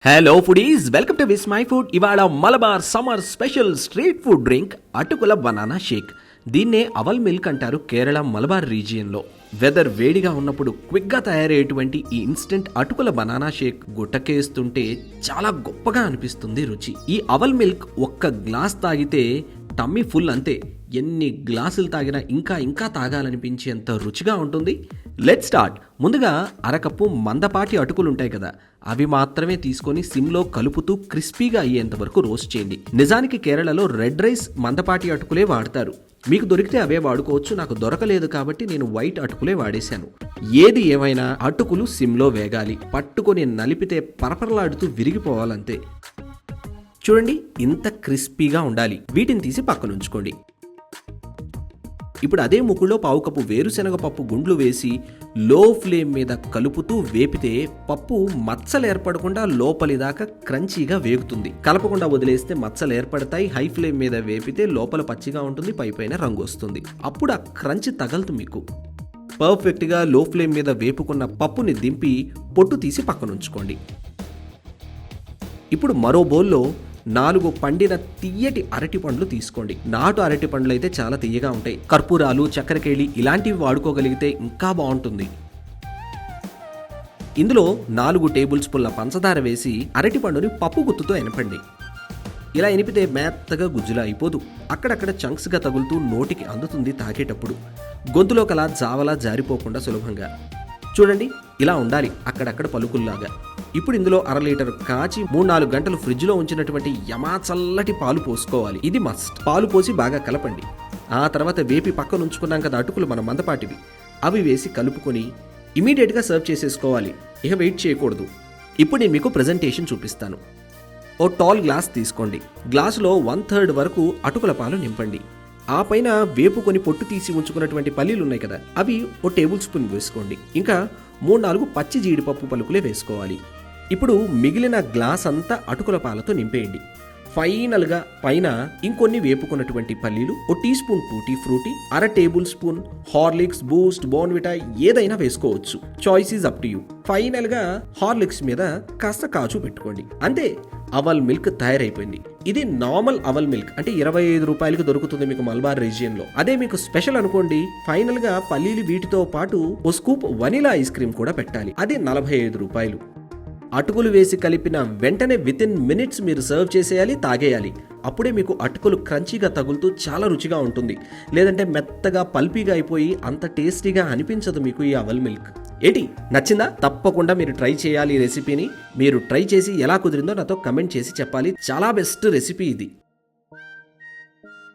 Hello foodies, welcome to Vismai food. ఇవాళ Malabar summer special street food drink అటుకుల banana shake. దీన్నే aval milk అంటారు Kerala Malabar రీజియన్లో. Weather వేడిగా ఉన్నప్పుడు క్విక్గా తయారయ్యేటువంటి ఈ ఇన్స్టెంట్ అటుకుల బనానా షేక్ గుట్టకేస్తుంటే చాలా గొప్పగా అనిపిస్తుంది రుచి. ఈ అవల్ మిల్క్ ఒక్క గ్లాస్ తాగితే టమ్మీ ఫుల్ అంతే. ఎన్ని గ్లాసులు తాగినా ఇంకా ఇంకా తాగాలనిపించేంత రుచిగా ఉంటుంది. Let start. ముందుగా అరకప్పు మందపాటి అటుకులు ఉంటాయి కదా, అవి మాత్రమే తీసుకొని సిమ్లో కలుపుతూ క్రిస్పీగా అయ్యేంత వరకు రోస్ట్ చేయండి. నిజానికి కేరళలో రెడ్ రైస్ మందపాటి అటుకులే వాడతారు. మీకు దొరికితే అవే వాడుకోవచ్చు. నాకు దొరకలేదు కాబట్టి నేను వైట్ అటుకులే వాడేశాను. ఏది ఏమైనా అటుకులు సిమ్లో వేగాలి. పట్టుకొని నలిపితే పరపరలాడుతూ విరిగిపోవాలంతే. చూడండి, ఇంత క్రిస్పీగా ఉండాలి. వీటిని తీసి పక్కన ఉంచుకోండి. ఇప్పుడు అదే ముక్కులో పావు కప్పు వేరుశనగ పప్పు గుండ్లు వేసి లో ఫ్లేమ్ మీద కలుపుతూ వేపితే పప్పు మచ్చలు ఏర్పడకుండా లోపలి దాకా క్రంచీగా వేగుతుంది. కలపకుండా వదిలేస్తే మచ్చలు ఏర్పడతాయి. హై ఫ్లేమ్ మీద వేపితే లోపల పచ్చిగా ఉంటుంది, పైపైన రంగు వస్తుంది. అప్పుడు ఆ క్రంచి తగలదు మీకు. పర్ఫెక్ట్గా లో ఫ్లేమ్ మీద వేపుకున్న పప్పుని దింపి పొట్టు తీసి పక్కన ఉంచుకోండి. ఇప్పుడు మరో బౌల్లో 4 పండిన తియ్యటి అరటి పండ్లు తీసుకోండి. నాటు అరటి పండ్లు అయితే చాలా తియ్యగా ఉంటాయి. కర్పూరాలు, చక్కెరకేళి ఇలాంటివి వాడుకోగలిగితే ఇంకా బాగుంటుంది. ఇందులో 4 టేబుల్ స్పూన్ల పంచదార వేసి అరటి పండుని పప్పు గుత్తుతో ఎనపండి. ఇలా ఎనిపితే మెత్తగా గుజ్జులా అయిపోదు. అక్కడక్కడ చంక్స్గా తగులుతూ నోటికి అందుతుంది తాగేటప్పుడు. గొంతులో కలా జావలా జారిపోకుండా సులభంగా. చూడండి, ఇలా ఉండాలి, అక్కడక్కడ పలుకుల్లాగా. ఇప్పుడు ఇందులో 1/2 లీటర్ కాచి 3-4 గంటలు ఫ్రిడ్జ్లో ఉంచినటువంటి యమా చల్లటి పాలు పోసుకోవాలి. ఇది మస్ట్. పాలు పోసి బాగా కలపండి. ఆ తర్వాత వేపి పక్కన ఉంచుకున్నాం కదా అటుకులు మన మందపాటివి, అవి వేసి కలుపుకొని ఇమీడియట్గా సర్వ్ చేసేసుకోవాలి. ఇక వెయిట్ చేయకూడదు. ఇప్పుడు నేను మీకు ప్రెజెంటేషన్ చూపిస్తాను. ఓ టాల్ గ్లాస్ తీసుకోండి. గ్లాసులో 1/3 వరకు అటుకుల పాలు నింపండి. ఆ పైన వేపుకొని పొట్టు తీసి ఉంచుకున్నటువంటి పల్లీలు ఉన్నాయి కదా, అవి ఓ టేబుల్ స్పూన్ వేసుకోండి. ఇంకా 3-4 పచ్చి జీడిపప్పు పలుకులే వేసుకోవాలి. ఇప్పుడు మిగిలిన గ్లాస్ అంతా అటుకుల పాలతో నింపేయండి. ఫైనల్గా పైన ఇంకొన్ని వేపుకున్నటువంటి పల్లీలు, ఓ teaspoon tutti frutti, 1/2 tablespoon Horlicks, Boost, Bournvita ఏదైనా వేసుకోవచ్చు. Choice is up to you. ఫైనల్గా హార్లిక్స్ మీద కాస్త కాజు పెట్టుకోండి. అంతే, అవల్ మిల్క్ తయారైపోయింది. ఇది నార్మల్ అవల్ మిల్క్ అంటే 25 రూపాయలకు దొరుకుతుంది మీకు మలబార్ రీజియన్లో. అదే మీకు స్పెషల్ అనుకోండి, ఫైనల్గా పల్లీలు వీటితో పాటు ఓ స్కూప్ వనిలా ఐస్ క్రీమ్ కూడా పెట్టాలి. అది 45 రూపాయలు. అటుకులు వేసి కలిపిన వెంటనే వితిన్ మినిట్స్ మీరు సర్వ్ చేసేయాలి, తాగేయాలి. అప్పుడే మీకు అటుకులు క్రంచీగా తగులుతూ చాలా రుచిగా ఉంటుంది. లేదంటే మెత్తగా పల్పీగా అయిపోయి అంత టేస్టీగా అనిపించదు మీకు ఈ అవల్ మిల్క్. ఏంటి, నచ్చిందా? తప్పకుండా మీరు ట్రై చేయాలి ఈ రెసిపీని. మీరు ట్రై చేసి ఎలా కుదిరిందో నాతో కమెంట్ చేసి చెప్పాలి. చాలా బెస్ట్ రెసిపీ ఇది.